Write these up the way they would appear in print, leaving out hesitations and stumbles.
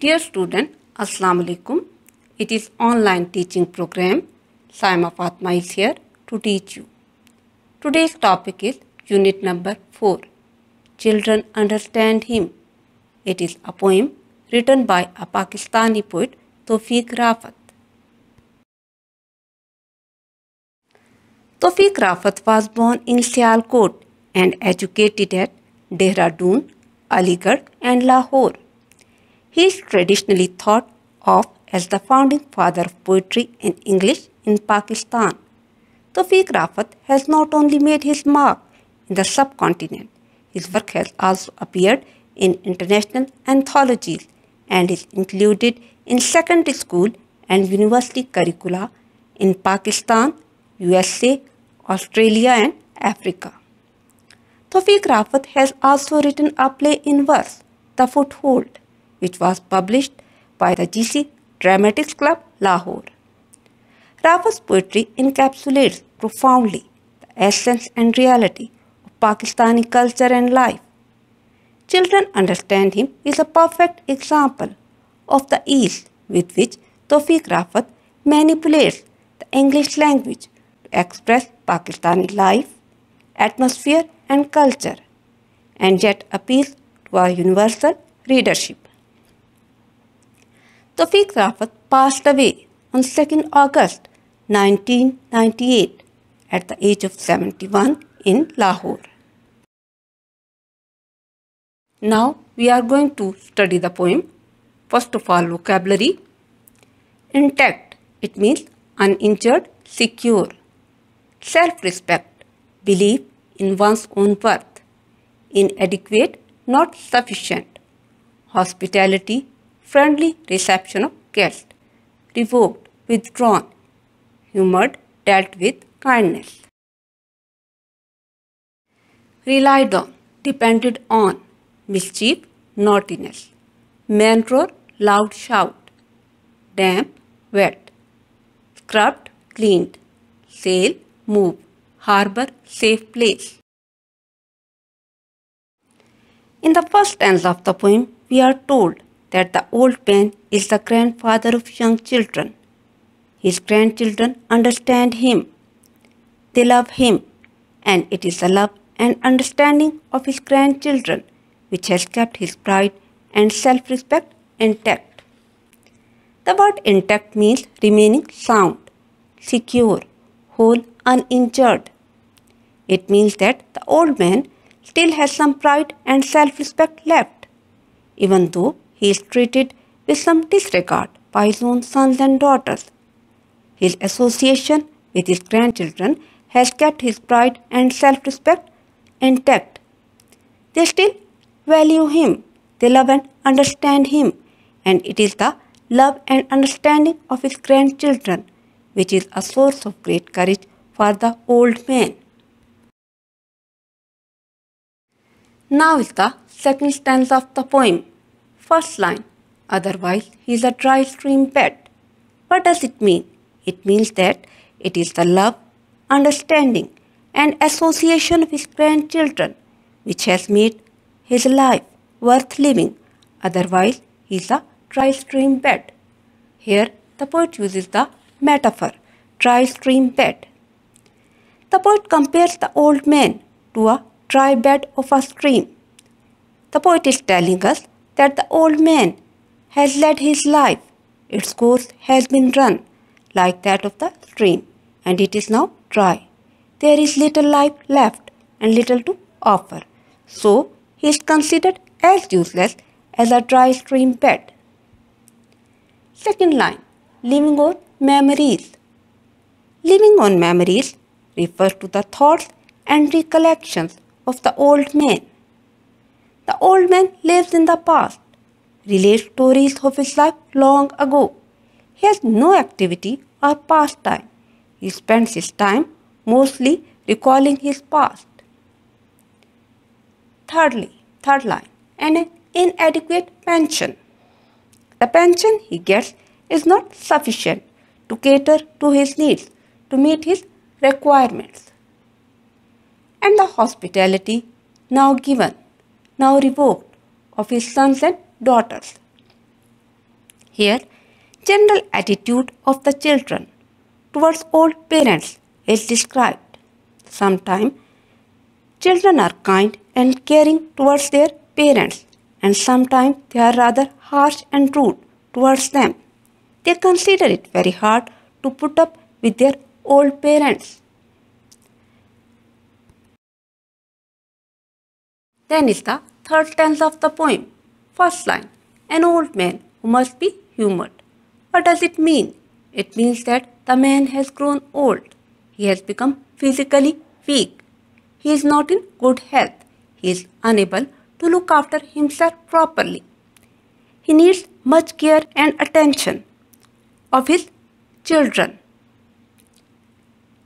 Dear student, Assalamu alaikum. It is online teaching program. Saima Fatma is here to teach you. Today's topic is unit number 4. Children understand him. It is a poem written by a Pakistani poet, Tawfiq Rafat. Tawfiq Rafat was born in Sialkot and educated at Dehradun, Aligarh and Lahore. He is traditionally thought of as the founding father of poetry in English in Pakistan. Tawfiq Rafat has not only made his mark in the subcontinent, his work has also appeared in international anthologies and is included in secondary school and university curricula in Pakistan, USA, Australia and Africa. Tawfiq Rafat has also written a play in verse, The Foothold, which was published by the GC Dramatics Club, Lahore. Rafat's poetry encapsulates profoundly the essence and reality of Pakistani culture and life. Children Understand Him is a perfect example of the ease with which Tawfiq Rafat manipulates the English language to express Pakistani life, atmosphere and culture, and yet appeals to our universal readership. Tawfiq Rafat passed away on 2nd August 1998 at the age of 71 in Lahore. Now we are going to study the poem. First of all, vocabulary. Intact, it means uninjured, secure. Self-respect, belief in one's own worth. Inadequate, not sufficient. Hospitality, friendly reception of guests. Revoked, withdrawn. Humoured, dealt with kindness. Relied on, depended on. Mischief, naughtiness. Man roar, loud shout. Damp, wet. Scrubbed, cleaned. Sail, move. Harbour, safe place. In the first stanza of the poem, we are told that the old man is the grandfather of young children. His grandchildren understand him. They love him, and it is the love and understanding of his grandchildren which has kept his pride and self-respect intact. The word intact means remaining sound, secure, whole, uninjured. It means that the old man still has some pride and self-respect left, even though he is treated with some disregard by his own sons and daughters. His association with his grandchildren has kept his pride and self-respect intact. They still value him, they love and understand him, and it is the love and understanding of his grandchildren which is a source of great courage for the old man. Now is the second stanza of the poem. First line, otherwise he is a dry stream bed. What does it mean? It means that it is the love, understanding and association of his grandchildren which has made his life worth living. Otherwise he is a dry stream bed. Here the poet uses the metaphor, dry stream bed. The poet compares the old man to a dry bed of a stream. The poet is telling us that the old man has led his life. Its course has been run like that of the stream, and it is now dry. There is little life left and little to offer. So he is considered as useless as a dry stream bed. Second line, living on memories. Living on memories refers to the thoughts and recollections of the old man. The old man lives in the past, relates stories of his life long ago. He has no activity or pastime. He spends his time mostly recalling his past. Third line, an inadequate pension. The pension he gets is not sufficient to cater to his needs, to meet his requirements. And the hospitality now given, now revoked, of his sons and daughters. Here, general attitude of the children towards old parents is described. Sometimes, children are kind and caring towards their parents, and sometimes they are rather harsh and rude towards them. They consider it very hard to put up with their old parents. Then is the third stanza of the poem. First line, an old man who must be humoured. What does it mean? It means that the man has grown old. He has become physically weak. He is not in good health. He is unable to look after himself properly. He needs much care and attention of his children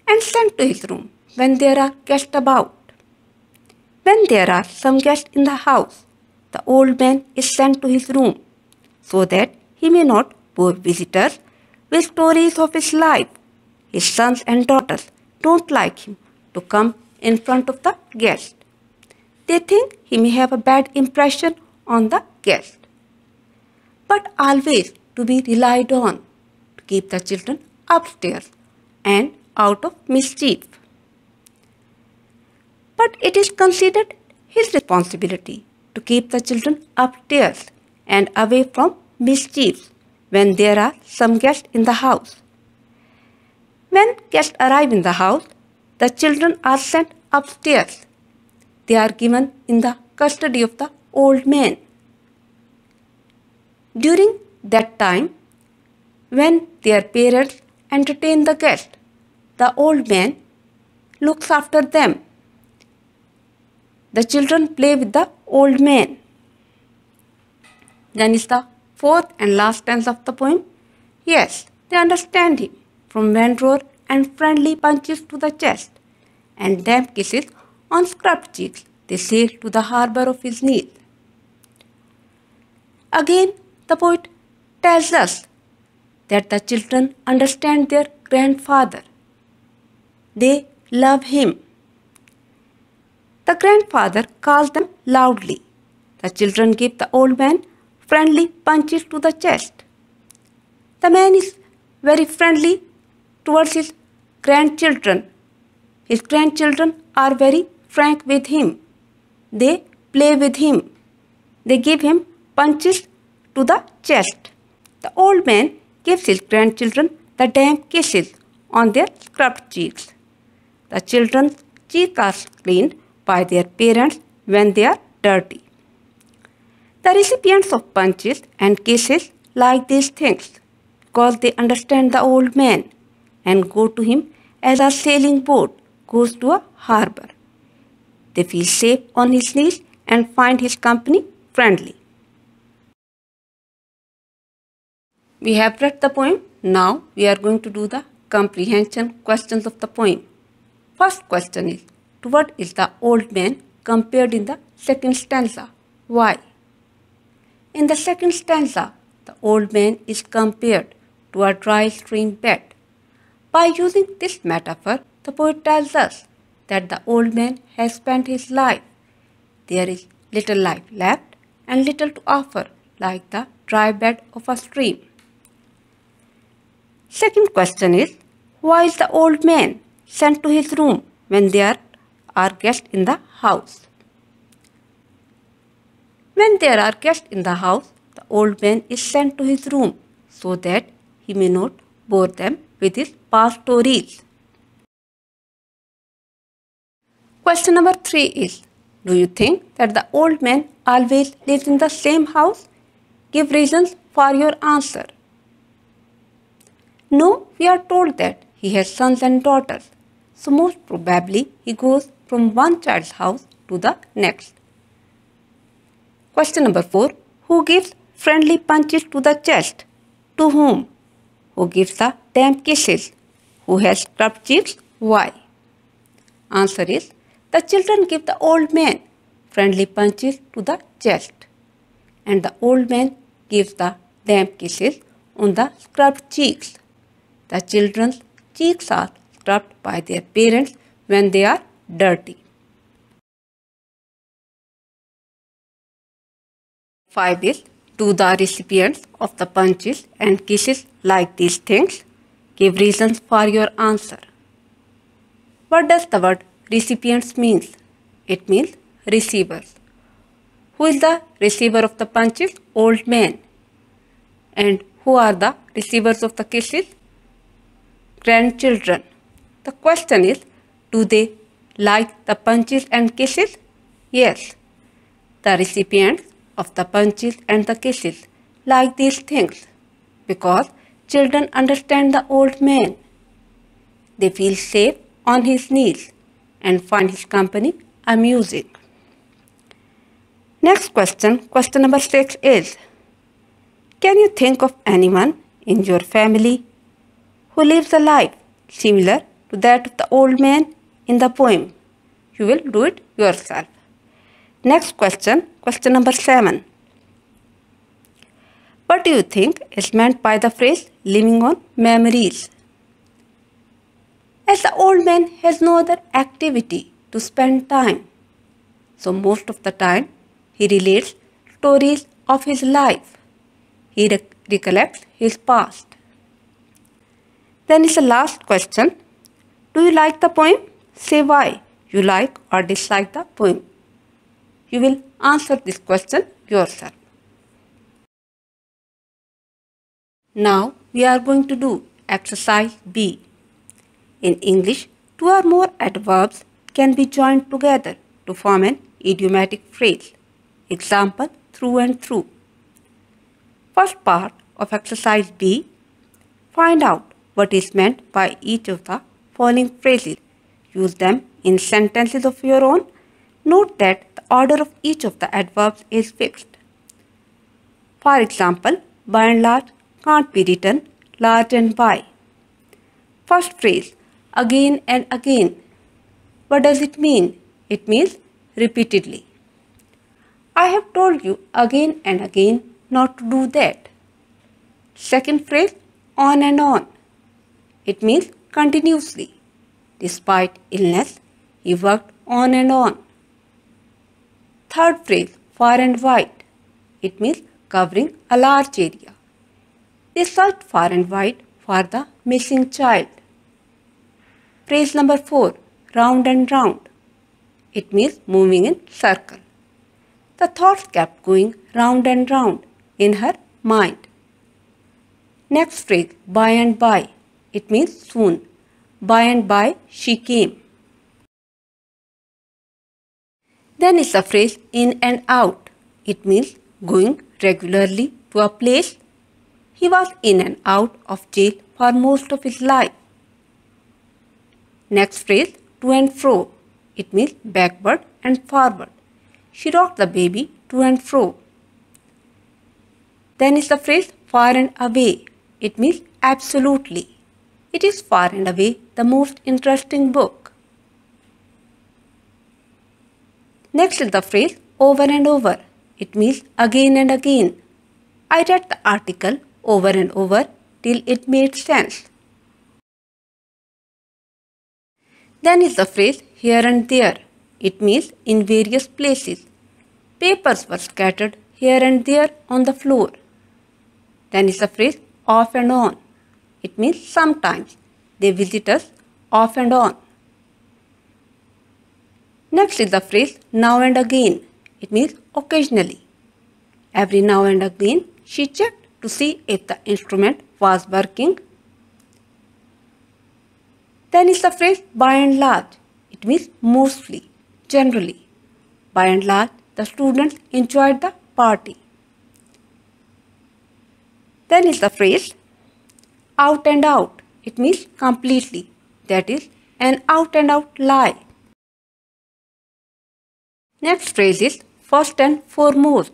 and sent to his room when there are guests about. When there are some guests in the house, the old man is sent to his room so that he may not bore visitors with stories of his life. His sons and daughters don't like him to come in front of the guest. They think he may have a bad impression on the guest. But always to be relied on to keep the children upstairs and out of mischief. But it is considered his responsibility to keep the children upstairs and away from mischief when there are some guests in the house. When guests arrive in the house, the children are sent upstairs. They are given in the custody of the old man. During that time, when their parents entertain the guests, the old man looks after them. The children play with the old man. Then is the fourth and last stanza of the poem. Yes, they understand him, from vendor and friendly punches to the chest, and damp kisses on scrubbed cheeks. They sail to the harbour of his knees. Again, the poet tells us that the children understand their grandfather. They love him. The grandfather calls them loudly. The children give the old man friendly punches to the chest. The man is very friendly towards his grandchildren. His grandchildren are very frank with him. They play with him. They give him punches to the chest. The old man gives his grandchildren the damp kisses on their scrubbed cheeks. The children's cheeks are cleaned by their parents when they are dirty. The recipients of punches and kisses like these things because they understand the old man and go to him as a sailing boat goes to a harbour. They feel safe on his knees and find his company friendly. We have read the poem. Now we are going to do the comprehension questions of the poem. First question is, to what is the old man compared in the second stanza? Why? In the second stanza, the old man is compared to a dry stream bed. By using this metaphor, the poet tells us that the old man has spent his life. There is little life left and little to offer, like the dry bed of a stream. Second question is, why is the old man sent to his room when there are guests in the house? When there are guests in the house, the old man is sent to his room so that he may not bore them with his past stories. Question number 3 is, do you think that the old man always lives in the same house? Give reasons for your answer. No, we are told that he has sons and daughters, so most probably he goes from one child's house to the next. Question number 4. Who gives friendly punches to the chest? To whom? Who gives the damp kisses? Who has scrubbed cheeks? Why? Answer is, the children give the old man friendly punches to the chest, and the old man gives the damp kisses on the scrubbed cheeks. The children's cheeks are scrubbed by their parents when they are dirty. 5 is, Do the recipients of the punches and kisses like these things? Give reasons for your answer. What does the word recipients means? It means receivers. Who is the receiver of the punches? Old man. And who are the receivers of the kisses? Grandchildren. The question is, do they like the punches and kisses? Yes. The recipients of the punches and the kisses like these things because children understand the old man. They feel safe on his knees and find his company amusing. Next question, question number 6 is, can you think of anyone in your family who lives a life similar to that of the old man in the poem? You will do it yourself. Next question, question number 7. What do you think is meant by the phrase living on memories? As the old man has no other activity to spend time, so most of the time he relates stories of his life. He recollects his past. Then is the last question. Do you like the poem? Say why you like or dislike the poem. You will answer this question yourself. Now we are going to do exercise B. In English, two or more adverbs can be joined together to form an idiomatic phrase. Example, through and through. First part of exercise B. Find out what is meant by each of the following phrases. Use them in sentences of your own. Note that the order of each of the adverbs is fixed. For example, by and large can't be written large and by. First phrase, again and again. What does it mean? It means repeatedly. I have told you again and again not to do that. Second phrase, on and on. It means continuously. Despite illness, he worked on and on. Third phrase, far and wide. It means covering a large area. They searched far and wide for the missing child. Phrase number 4, round and round. It means moving in circle. The thoughts kept going round and round in her mind. Next phrase, by and by. It means soon. By and by she came. Then is the phrase in and out. It means going regularly to a place. He was in and out of jail for most of his life. Next phrase, to and fro. It means backward and forward. She rocked the baby to and fro. Then is the phrase far and away. It means absolutely. It is far and away the most interesting book. Next is the phrase over and over. It means again and again. I read the article over and over till it made sense. Then is the phrase here and there. It means in various places. Papers were scattered here and there on the floor. Then is the phrase off and on. It means sometimes they visit us off and on. Next is the phrase now and again. It means occasionally. Every now and again she checked to see if the instrument was working. Then is the phrase by and large. It means mostly, generally. By and large, the students enjoyed the party. Then is the phrase out and out. It means completely. That is an out and out lie. Next phrase is first and foremost.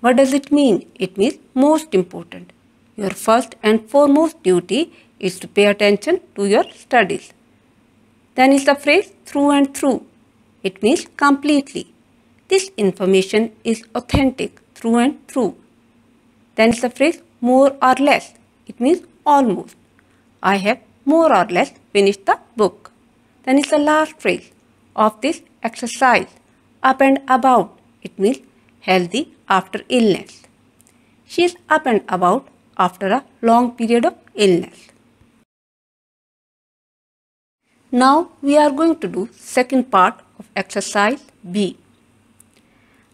What does it mean? It means most important. Your first and foremost duty is to pay attention to your studies. Then is the phrase through and through. It means completely. This information is authentic through and through. Then is the phrase more or less. It means almost. I have more or less finished the book. Then is the last phrase of this exercise. Up and about. It means healthy after illness. She is up and about after a long period of illness. Now we are going to do second part of exercise B.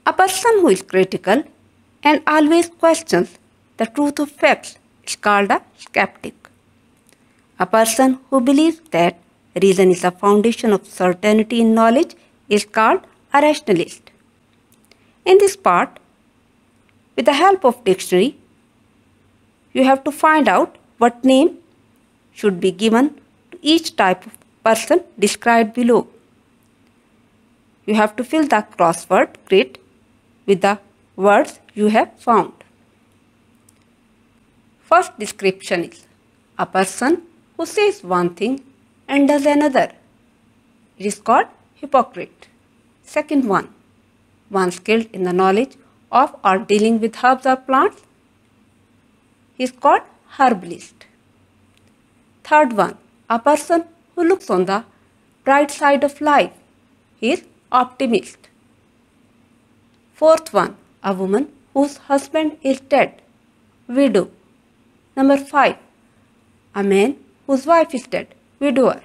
A person who is critical and always questions the truth of facts is called a skeptic. A person who believes that reason is the foundation of certainty in knowledge is called a rationalist. In this part, with the help of dictionary, you have to find out what name should be given to each type of person described below. You have to fill the crossword grid with the words you have found. First description is a person who says one thing and does another. It is called hypocrite. Second one skilled in the knowledge of or dealing with herbs or plants. He is called herbalist. Third one, a person who looks on the bright side of life. He is optimist. Fourth one, a woman whose husband is dead. Widow. Number 5, a man whose wife is dead. Widower.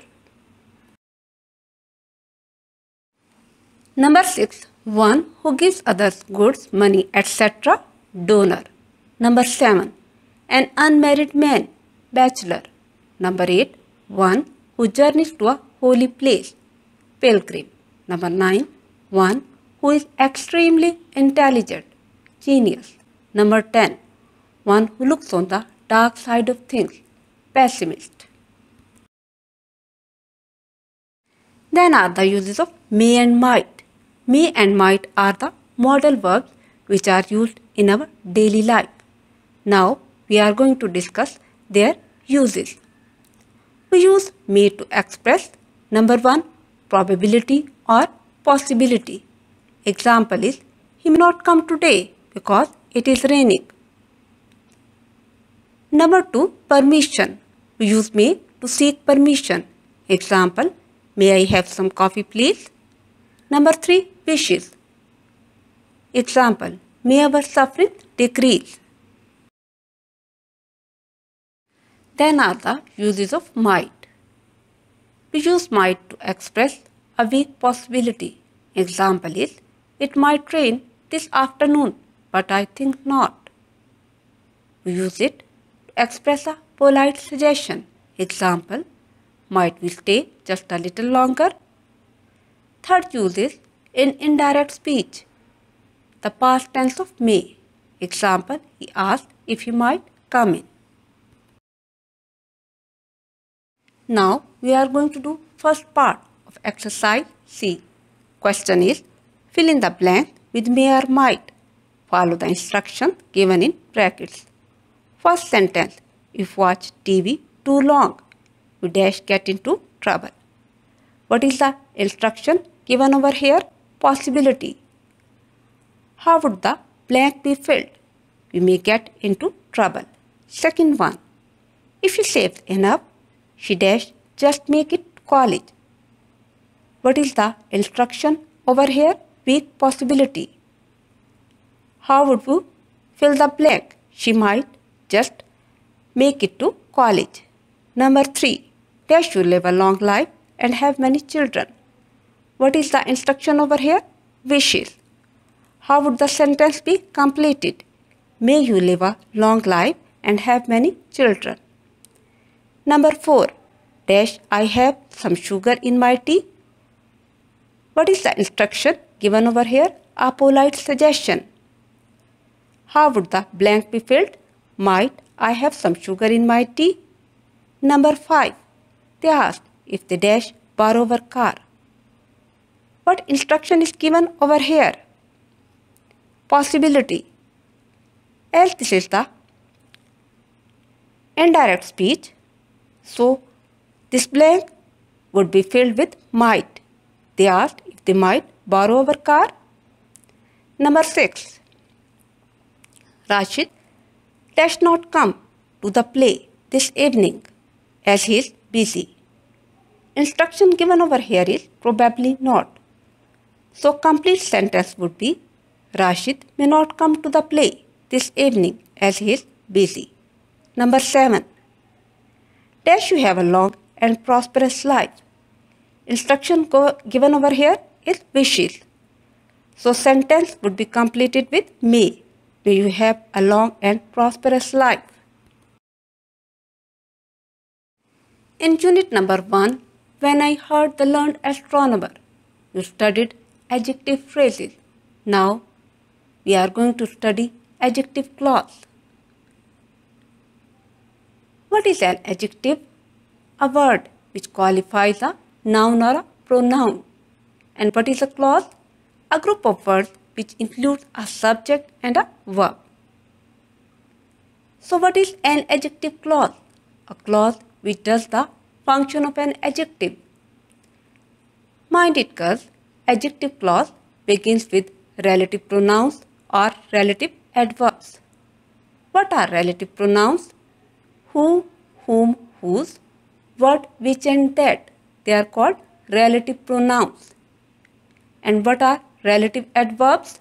Number 6, one who gives others goods, money, etc. Donor. Number 7, an unmarried man. Bachelor. Number 8, one who journeys to a holy place. Pilgrim. Number 9, one who is extremely intelligent. Genius. Number 10, one who looks on the dark side of things. Pessimist. Then are the uses of may and might. May and might are the modal verbs which are used in our daily life. Now we are going to discuss their uses. We use may to express number 1, probability or possibility. Example is, he may not come today because it is raining. Number 2, permission. We use may to seek permission. Example, may I have some coffee please? Number 3, wishes. Example, may our suffering decrease. Then are the uses of might. We use might to express a weak possibility. Example is, it might rain this afternoon, but I think not. We use it to express a polite suggestion. Example, might we stay just a little longer? Third use is in indirect speech. The past tense of may. Example, he asked if he might come in. Now we are going to do first part of exercise C. Question is, fill in the blank with may or might. Follow the instructions given in brackets. First sentence, if watch TV too long, you dash get into trouble. What is the instruction given over here? Possibility. How would the blank be filled? You may get into trouble. Second one, if she saves enough, she dash just make it college. What is the instruction over here? Weak possibility. How would you fill the blank? She might just make it to college. Number 3, dash you live a long life and have many children. What is the instruction over here? Wishes. How would the sentence be completed? May you live a long life and have many children. Number 4, dash I have some sugar in my tea. What is the instruction given over here? A polite suggestion. How would the blank be filled? Might I have some sugar in my tea? Number 5, they asked if they dash borrow our car. What instruction is given over here? Possibility. As this is the indirect speech, so this blank would be filled with might. They asked if they might borrow our car. Number 6, Rashid does not come to the play this evening as he is busy. Instruction given over here is probably not. So complete sentence would be, Rashid may not come to the play this evening as he is busy. Number 7. Dash you have a long and prosperous life. Instruction given over here is wishes. So sentence would be completed with may. May you have a long and prosperous life. In unit number 1, when I heard the learned astronomer, you studied adjective phrases. Now we are going to study adjective clause. What is an adjective? A word which qualifies a noun or a pronoun. And what is a clause? A group of words which includes a subject and a verb. So what is an adjective clause? A clause which does the function of an adjective. Mind it, cuz adjective clause begins with relative pronouns or relative adverbs. What are relative pronouns? Who, whom, whose, what, which and that. They are called relative pronouns. And what are relative adverbs?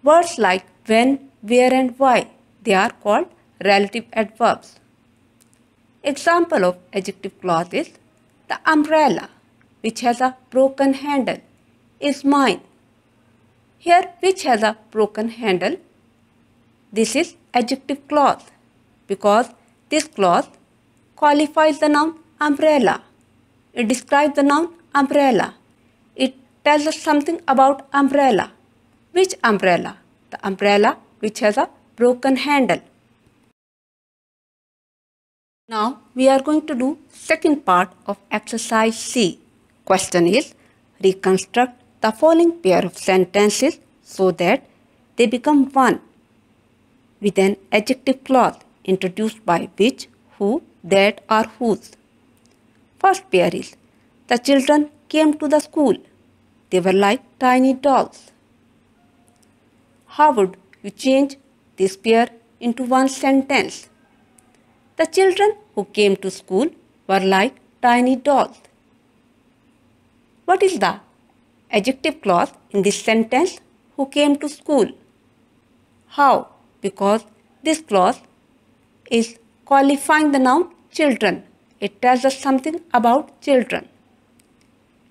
Words like when, where and why. They are called relative adverbs. Example of adjective clause is the umbrella, which has a broken handle, is mine. Here, which has a broken handle? This is adjective clause because this clause qualifies the noun umbrella. It describes the noun umbrella. It tells us something about umbrella. Which umbrella? The umbrella which has a broken handle. Now we are going to do second part of exercise C. Question is, reconstruct the following pair of sentences so that they become one with an adjective clause introduced by which, who, that or whose. First pair is, the children came to the school. They were like tiny dolls. How would you change this pair into one sentence? The children who came to school were like tiny dolls. What is the adjective clause in this sentence? Who came to school? How? Because this clause is qualifying the noun children. It tells us something about children.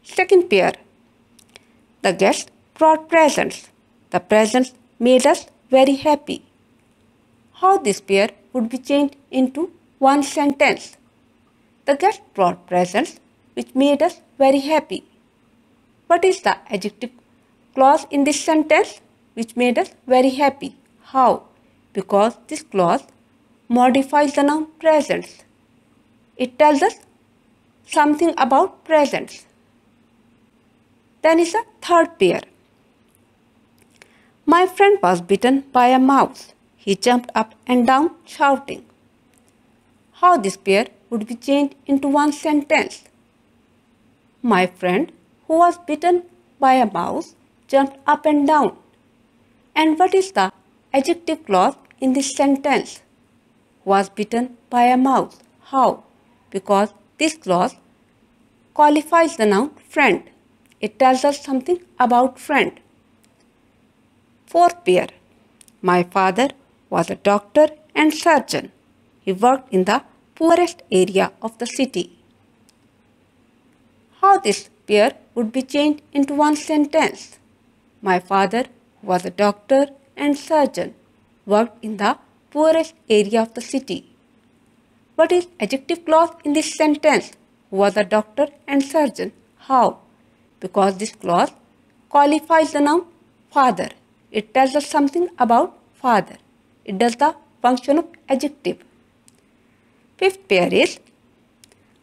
Second pair. The guests brought presents. The presents made us very happy. How this pair would be changed into one sentence? The guests brought presents which made us very happy. What is the adjective clause in this sentence which made us very happy? How? Because this clause modifies the noun presents. It tells us something about presents. Then is the third pair. My friend was bitten by a mouse. He jumped up and down shouting. How this pair would be changed into one sentence? My friend who was bitten by a mouse jumped up and down. And what is the adjective clause in this sentence? Was bitten by a mouse. How? Because this clause qualifies the noun friend. It tells us something about friend. Fourth pair. My father was a doctor and surgeon. He worked in the poorest area of the city. How this pair would be changed into one sentence? My father was a doctor and surgeon, worked in the poorest area of the city. What is adjective clause in this sentence? Was a doctor and surgeon. How? Because this clause qualifies the noun father. It tells us something about father. It does the function of adjective. Fifth pair is,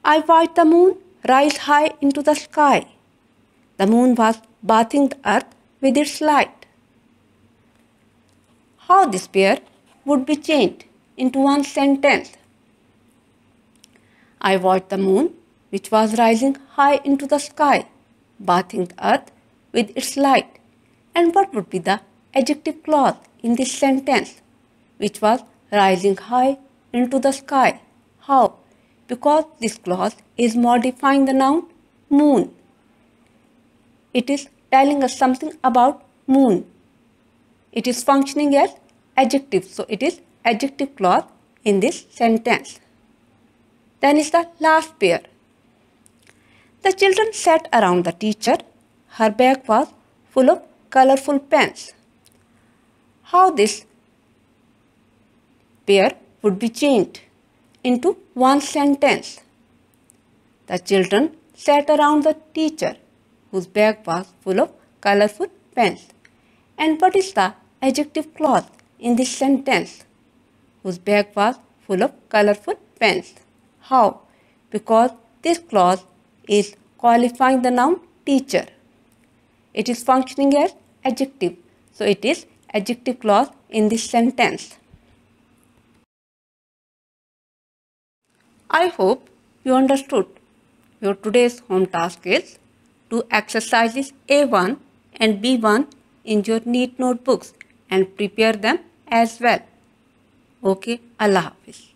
I watched the moon rise high into the sky. The moon was bathing the earth with its light. How this pair would be changed into one sentence? I watched the moon which was rising high into the sky, bathing the earth with its light. And what would be the adjective clause in this sentence which was rising high into the sky? How? Because this clause is modifying the noun moon. It is telling us something about moon. it is functioning as adjective. So it is adjective clause in this sentence. Then is the last pair. The children sat around the teacher. Her bag was full of colorful pens. How this pair would be changed into one sentence. The children sat around the teacher whose bag was full of colorful pens. And what is the adjective clause in this sentence? Whose bag was full of colorful pens. How? Because this clause is qualifying the noun teacher. It is functioning as adjective. So it is adjective clause in this sentence. I hope you understood. Your today's home task is do exercises A1 and B1 in your neat notebooks and prepare them as well. Okay, Allah Hafiz.